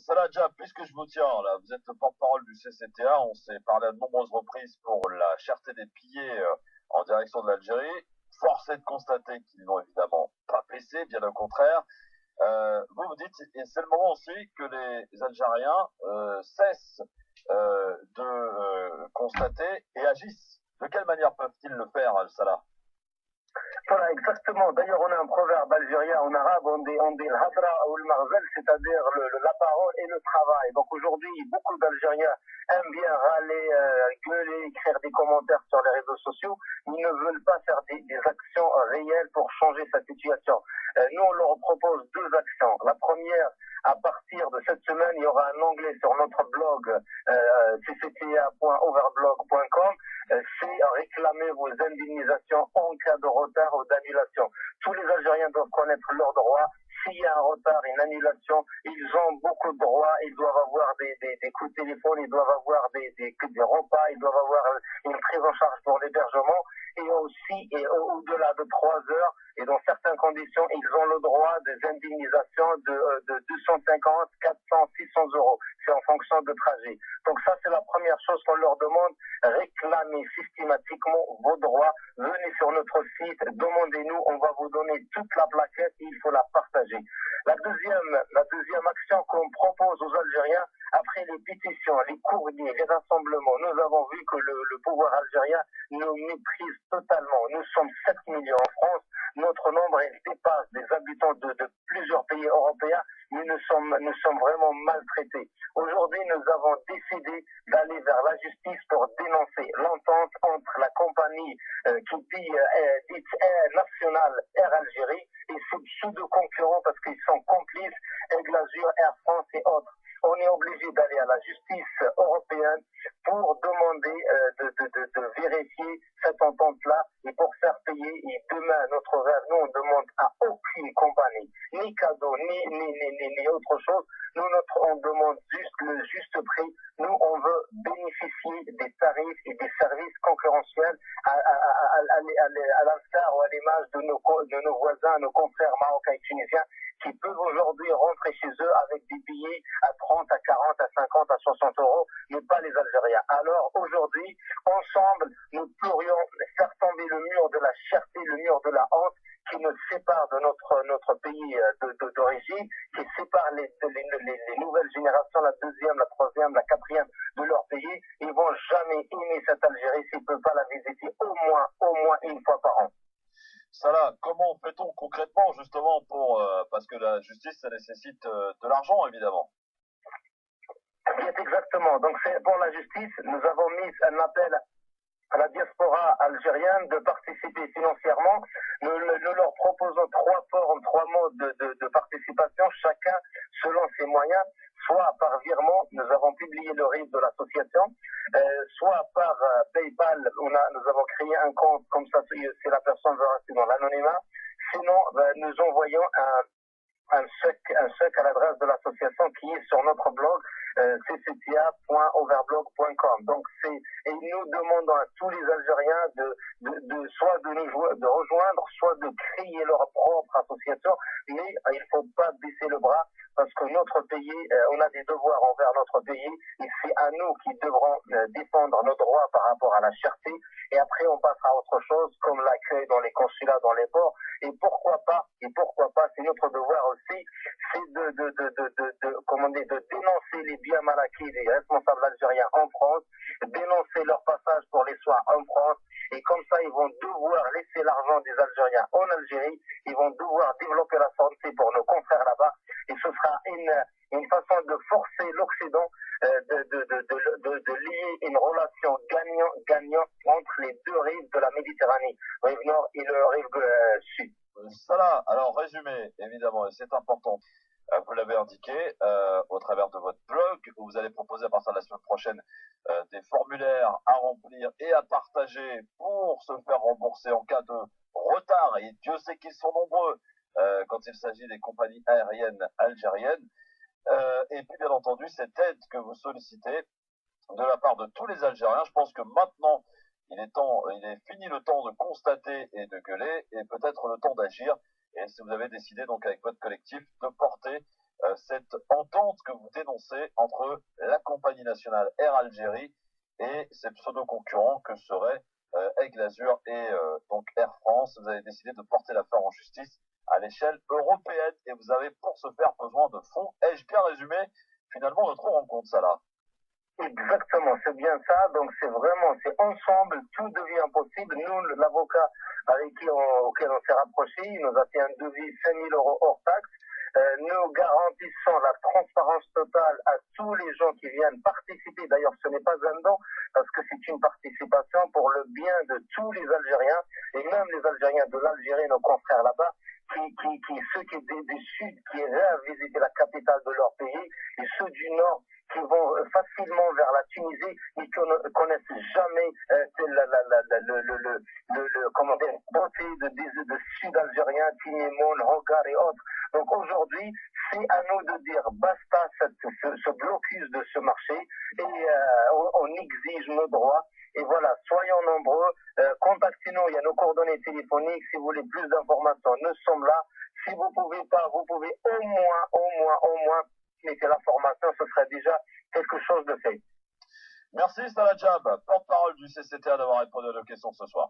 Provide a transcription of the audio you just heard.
Salah Dia, puisque je vous tiens, là, vous êtes le porte-parole du CCTA, on s'est parlé à de nombreuses reprises pour la cherté des billets en direction de l'Algérie. Force est de constater qu'ils n'ont évidemment pas baissé, bien au contraire. Vous dites, et c'est le moment aussi que les Algériens cessent de constater et agissent. De quelle manière peuvent-ils le faire, Salah? Voilà, exactement. D'ailleurs, on a un proverbe algérien en arabe, on dit l'hadra ou le marzel, c'est-à-dire la parole et le travail. Donc aujourd'hui, beaucoup d'Algériens aiment bien râler, gueuler, écrire des commentaires sur les réseaux sociaux. Ils ne veulent pas faire des actions réelles pour changer sa situation. Nous, on leur propose deux actions. La première, à partir de cette semaine, il y aura un onglet sur notre blog ccta.overblog.com. C'est réclamer vos indemnisations en cas de retard ou d'annulation. Tous les Algériens doivent connaître leurs droits. S'il y a un retard, une annulation, ils ont beaucoup de droits. Ils doivent avoir des coups de téléphone, ils doivent avoir des repas, ils doivent avoir une prise en charge pour l'hébergement. Et aussi, au-delà de 3 heures, et dans certaines conditions, ils ont le droit des indemnisations de 250, 400, 600 euros. C'est en fonction de trajet. Donc ça, c'est la première chose qu'on leur demande. Réclamez systématiquement vos droits. Venez sur notre site, demandez-nous, on va vous donner toute la plaquette et il faut la partager. La deuxième action qu'on propose aux Algériens, après les pétitions, les courriers, les rassemblements, nous avons vu que le pouvoir algérien nous méprise totalement. Nous sommes 7 millions en France. Notre nombre dépasse des habitants de plusieurs pays européens, mais nous sommes vraiment maltraités. Aujourd'hui, nous avons décidé d'aller vers la justice pour dénoncer l'entente entre la compagnie qui dit dite Air Nationale Air Algérie et ses pseudo-concurrents parce qu'ils sont complices, Aigle Azur, Air France et autres. On est obligé d'aller à la justice européenne pour demander de vérifier cette entente-là et pour faire payer. Et demain, notre rêve, nous, on demande à aucune compagnie, ni cadeau, ni autre chose. Nous, on demande juste le juste prix. Nous, on veut bénéficier des tarifs et des services concurrentiels à l'instar ou à l'image de nos voisins, nos confrères marocains et tunisiens qui peuvent aujourd'hui rentrer chez eux avec des billets à 30, à 40, à 50, à 60 euros, mais pas les Algériens. Alors aujourd'hui, ensemble, nous pourrions faire tomber le mur de la cherté, le mur de la honte qui nous sépare de notre pays d'origine, qui sépare les nouvelles générations, la deuxième, la troisième, la quatrième de leur pays. Ils vont jamais aimer cette Algérie s'ils ne peuvent pas la visiter au moins une fois par an. Salah, comment fait-on concrètement justement pour parce que la justice ça nécessite de l'argent évidemment. Bien exactement. Donc c'est pour la justice, nous avons mis un appel à la diaspora algérienne de participer financièrement. Nous leur proposons 3 formes, 3 modes de participation, chacun selon ses moyens, soit par virement, nous avons publié le RIB de l'association, soit par PayPal, nous avons créé un compte, comme ça si la personne veut rester dans l'anonymat. Sinon, nous envoyons un chèque à l'adresse de l'association qui est sur notre blog ccta.overblog.com. Donc et nous demandons à tous les Algériens soit de rejoindre, soit de créer leur propre association, mais il ne faut pas baisser le bras parce que notre pays, on a des devoirs envers notre pays et c'est à nous qui devrons défendre nos droits par rapport à la cherté et après on passera à autre chose comme l'accueil dans les consulats, dans les ports et pourquoi pas, c'est notre devoir aussi, c'est de dénoncer les biens mal acquis des responsables algériens en France, dénoncer leur passage pour les soins en France et comme ça ils vont devoir laisser l'argent des Algériens en Algérie, ils vont devoir développer la santé pour nos confrères là-bas et ce sera une façon de forcer l'Occident de lier une relation gagnant entre les deux rives de la Méditerranée, rive nord et le rive sud. Salah, alors résumé évidemment, et c'est important. Vous l'avez indiqué au travers de votre blog, où vous allez proposer à partir de la semaine prochaine des formulaires à remplir et à partager pour se faire rembourser en cas de retard. Et Dieu sait qu'ils sont nombreux quand il s'agit des compagnies aériennes algériennes. Et puis bien entendu, cette aide que vous sollicitez de la part de tous les Algériens, je pense que maintenant, il est fini le temps de constater et de gueuler, et peut-être le temps d'agir. Et si vous avez décidé donc avec votre collectif de porter cette entente que vous dénoncez entre la compagnie nationale Air Algérie et ses pseudo-concurrents que seraient Aigle Azur et donc Air France. Vous avez décidé de porter l'affaire en justice à l'échelle européenne et vous avez pour ce faire besoin de fonds. Ai-je bien résumé finalement notre rencontre, Salah? Exactement, c'est bien ça. Donc c'est ensemble, tout devient possible. Nous, l'avocat auquel on s'est rapproché, il nous a fait un devis 5 000 € hors taxe. Nous garantissons la transparence totale à tous les gens qui viennent participer. D'ailleurs, ce n'est pas un don, parce que c'est une participation pour le bien de tous les Algériens, et même les Algériens de l'Algérie, nos confrères là-bas, ceux qui du Sud, qui iraient à visiter la capitale de leur pays, et ceux du Nord, qui vont facilement vers la Tunisie et qui ne connaissent jamais comment dire, beauté de Sud-Algériens, Tinémon, Hogar et autres. Donc aujourd'hui, c'est à nous de dire basta ce blocus de ce marché et on exige nos droits. Et voilà, soyons nombreux, contactez-nous, il y a nos coordonnées téléphoniques, si vous voulez plus d'informations, nous sommes là. Si vous pouvez pas, vous pouvez au moins mettez la formation, ce serait déjà quelque chose de fait. Merci Salah Jab, porte-parole du CCTA, d'avoir répondu à nos questions ce soir.